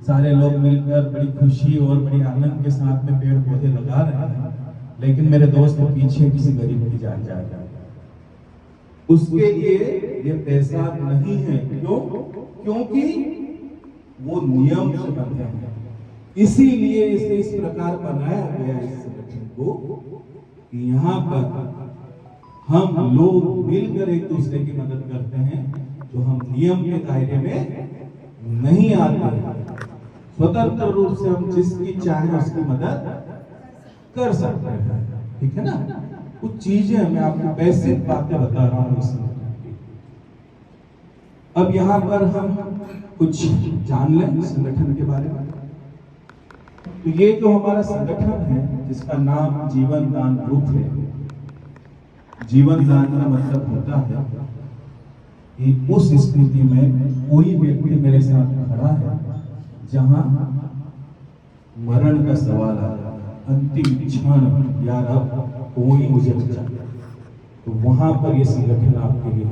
सारे लोग मिलकर बड़ी खुशी और बड़ी आनंद के साथ में पेड़ पौधे लगा रहे हैं, लेकिन मेरे दोस्त पीछे किसी गरीब की जान जा रहा है। उसके लिए ये पैसा नहीं है। क्यों? क्योंकि वो नियम से बंधे हैं। इसीलिए इसे इस प्रकार बनाया गया इस संगठन को कि यहाँ पर हम लोग मिलकर एक दूसरे की मदद करते हैं, जो हम नियम के दायरे में नहीं आते। स्वतंत्र रूप से हम जिसकी चाहे उसकी मदद कर सकते हैं। ठीक है ना? कुछ चीजें मैं आपको बेसिक बातें बता रहा हूँ इसमें। अब यहाँ पर हम कुछ जान लें संगठन के बारे में। तो ये जो हमारा संगठन है, जिसका नाम जीवन दान ग्रुप है। जीवन दान का मतलब होता है कि उस स्थिति में कोई व्यक्ति मेरे साथ खड़ा है जहां मरण का सवाल आ रहा है, अंतिम क्षण, यार अब कोई मुझे बचा, तो वहां पर ये संगठन आपके लिए